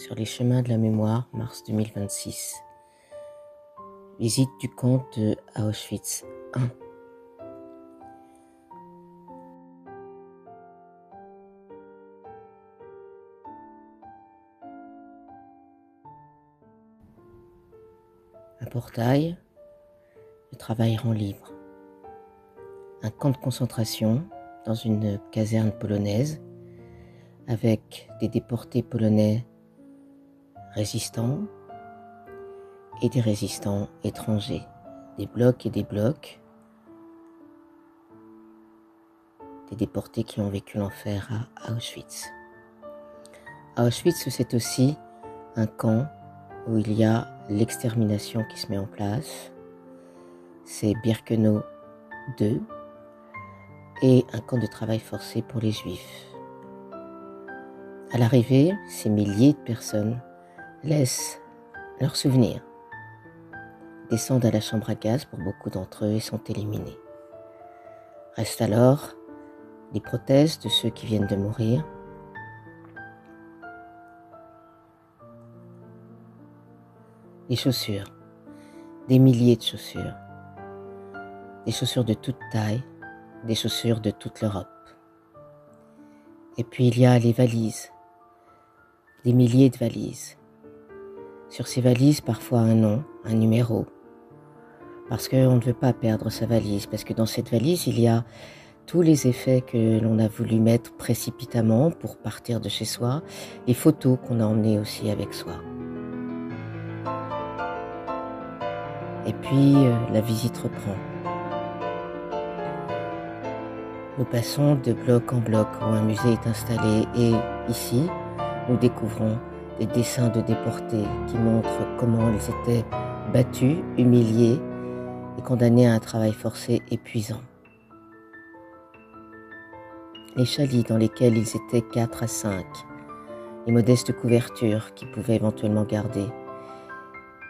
sur les chemins de la mémoire, mars 2026. Visite du camp de Auschwitz I. Un portail, le travail rend libre. Un camp de concentration dans une caserne polonaise avec des déportés polonais résistants et des résistants étrangers, des blocs et des blocs, des déportés qui ont vécu l'enfer à Auschwitz. Auschwitz, c'est aussi un camp où il y a l'extermination qui se met en place. C'est Birkenau 2 et un camp de travail forcé pour les Juifs. À l'arrivée, ces milliers de personnes laissent leurs souvenirs, descendent à la chambre à gaz pour beaucoup d'entre eux et sont éliminés. Restent alors les prothèses de ceux qui viennent de mourir, les chaussures, des milliers de chaussures, des chaussures de toute taille, des chaussures de toute l'Europe. Et puis il y a les valises, des milliers de valises. Sur ces valises, parfois un nom, un numéro, parce qu'on ne veut pas perdre sa valise, parce que dans cette valise, il y a tous les effets que l'on a voulu mettre précipitamment pour partir de chez soi, les photos qu'on a emmenées aussi avec soi. Et puis, la visite reprend. Nous passons de bloc en bloc où un musée est installé et ici, nous découvrons des dessins de déportés qui montrent comment ils étaient battus, humiliés et condamnés à un travail forcé épuisant. Les chalets dans lesquels ils étaient 4 à 5, les modestes couvertures qu'ils pouvaient éventuellement garder,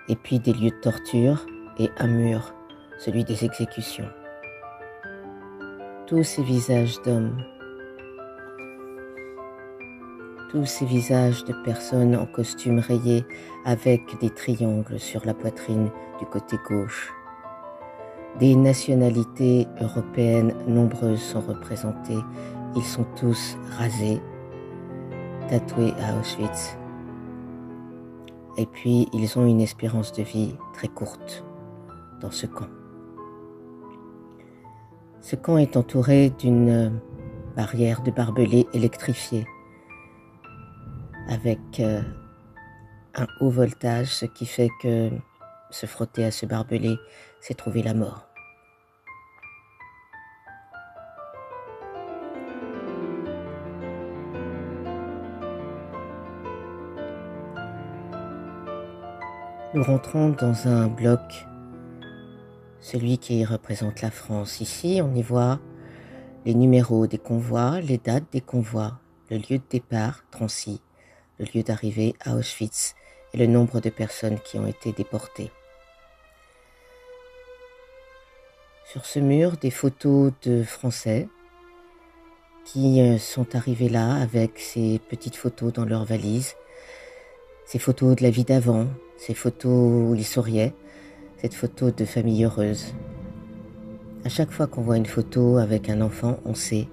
et puis des lieux de torture et un mur, celui des exécutions. Tous ces visages d'hommes, tous ces visages de personnes en costume rayé avec des triangles sur la poitrine du côté gauche. Des nationalités européennes nombreuses sont représentées. Ils sont tous rasés, tatoués à Auschwitz. Et puis, ils ont une espérance de vie très courte dans ce camp. Ce camp est entouré d'une barrière de barbelés électrifiée avec un haut voltage, ce qui fait que se frotter à ce barbelé, c'est trouver la mort. Nous rentrons dans un bloc, celui qui représente la France. Ici, on y voit les numéros des convois, les dates des convois, le lieu de départ, Drancy, le lieu d'arrivée à Auschwitz et le nombre de personnes qui ont été déportées. Sur ce mur, des photos de Français qui sont arrivés là avec ces petites photos dans leurs valises, ces photos de la vie d'avant, ces photos où ils souriaient, cette photo de famille heureuse. À chaque fois qu'on voit une photo avec un enfant, on sait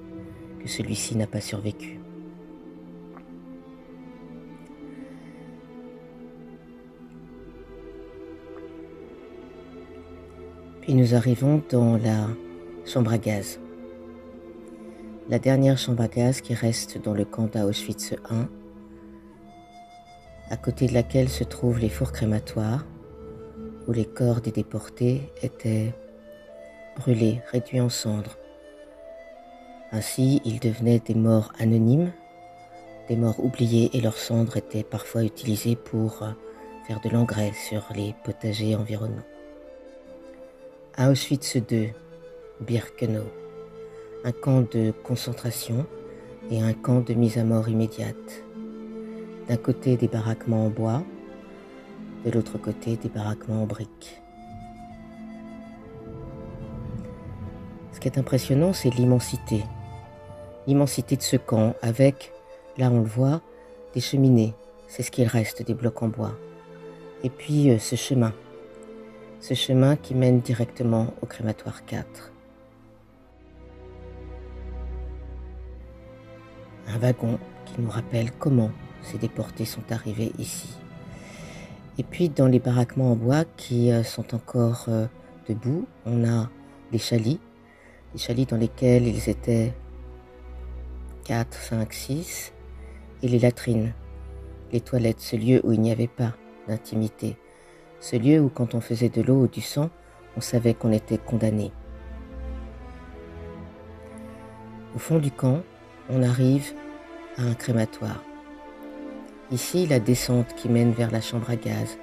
que celui-ci n'a pas survécu. Puis nous arrivons dans la chambre à gaz. La dernière chambre à gaz qui reste dans le camp d'Auschwitz I, à côté de laquelle se trouvent les fours crématoires, où les corps des déportés étaient brûlés, réduits en cendres. Ainsi, ils devenaient des morts anonymes, des morts oubliées, et leurs cendres étaient parfois utilisées pour faire de l'engrais sur les potagers environnants. Auschwitz II, Birkenau, un camp de concentration et un camp de mise à mort immédiate. D'un côté des baraquements en bois, de l'autre côté des baraquements en briques. Ce qui est impressionnant, c'est l'immensité de ce camp avec, là on le voit, des cheminées, c'est ce qu'il reste des blocs en bois. Et puis ce chemin qui mène directement au crématoire 4. Un wagon qui nous rappelle comment ces déportés sont arrivés ici. Et puis dans les baraquements en bois qui sont encore debout, on a des chalits dans lesquels ils étaient 4, 5, 6, et les latrines, les toilettes, ce lieu où il n'y avait pas d'intimité, ce lieu où quand on faisait de l'eau ou du sang, on savait qu'on était condamné. Au fond du camp, on arrive à un crématoire. Ici, la descente qui mène vers la chambre à gaz.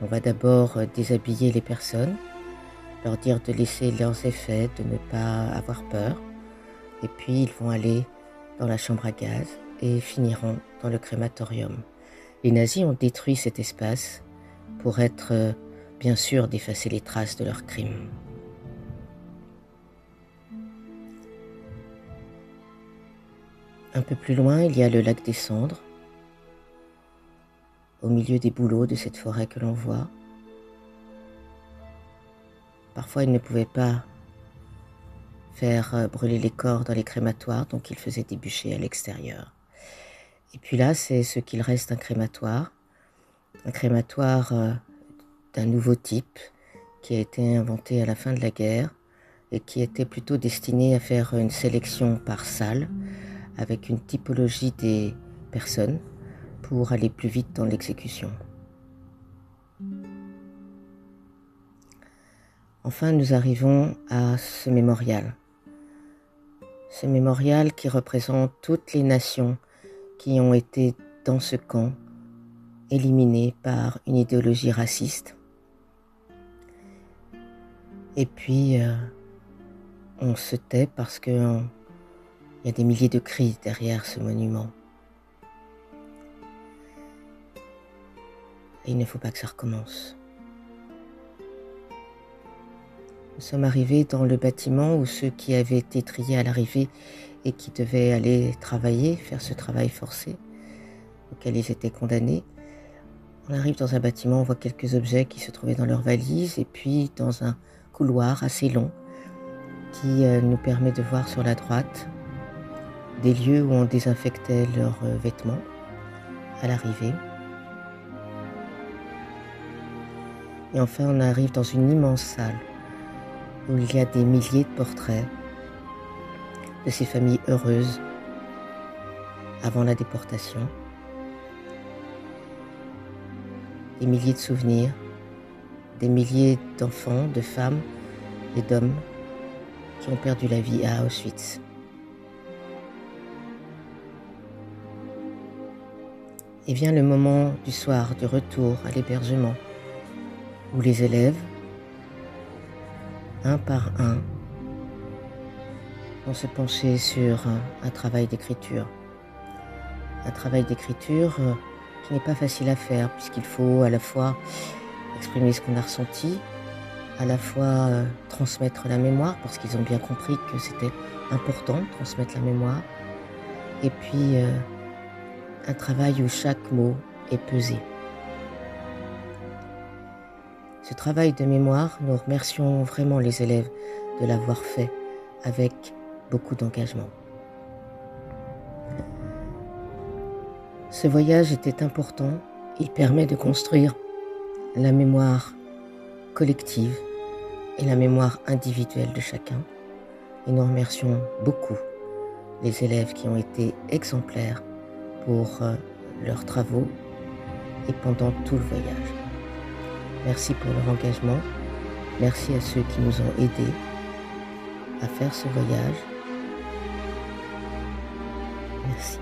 On va d'abord déshabiller les personnes, leur dire de laisser leurs effets, de ne pas avoir peur. Et puis, ils vont aller dans la chambre à gaz et finiront dans le crématorium. Les nazis ont détruit cet espace pour être bien sûr d'effacer les traces de leurs crimes. Un peu plus loin, il y a le lac des Cendres, au milieu des bouleaux de cette forêt que l'on voit. Parfois, ils ne pouvaient pas faire brûler les corps dans les crématoires, donc ils faisaient des bûchers à l'extérieur. Et puis là, c'est ce qu'il reste d'un crématoire. Un crématoire d'un nouveau type qui a été inventé à la fin de la guerre et qui était plutôt destiné à faire une sélection par salle avec une typologie des personnes pour aller plus vite dans l'exécution. Enfin, nous arrivons à ce mémorial. Ce mémorial qui représente toutes les nations qui ont été dans ce camp, éliminées par une idéologie raciste. Et puis, on se tait parce qu'il y a des milliers de cris derrière ce monument. Et il ne faut pas que ça recommence. Nous sommes arrivés dans le bâtiment où ceux qui avaient été triés à l'arrivée et qui devaient aller travailler, faire ce travail forcé, auquel ils étaient condamnés. On arrive dans un bâtiment, on voit quelques objets qui se trouvaient dans leurs valises et puis dans un couloir assez long qui nous permet de voir sur la droite des lieux où on désinfectait leurs vêtements à l'arrivée. Et enfin, on arrive dans une immense salle où il y a des milliers de portraits de ces familles heureuses avant la déportation. Des milliers de souvenirs, des milliers d'enfants, de femmes et d'hommes qui ont perdu la vie à Auschwitz. Et vient le moment du soir, du retour à l'hébergement, où les élèves, un par un, vont se pencher sur un travail d'écriture. Un travail d'écriture qui n'est pas facile à faire, puisqu'il faut à la fois exprimer ce qu'on a ressenti, à la fois transmettre la mémoire, parce qu'ils ont bien compris que c'était important de transmettre la mémoire, et puis un travail où chaque mot est pesé. Ce travail de mémoire, nous remercions vraiment les élèves de l'avoir fait avec beaucoup d'engagement. Ce voyage était important, il permet de construire la mémoire collective et la mémoire individuelle de chacun. Et nous remercions beaucoup les élèves qui ont été exemplaires pour leurs travaux et pendant tout le voyage. Merci pour leur engagement, merci à ceux qui nous ont aidés à faire ce voyage. Merci.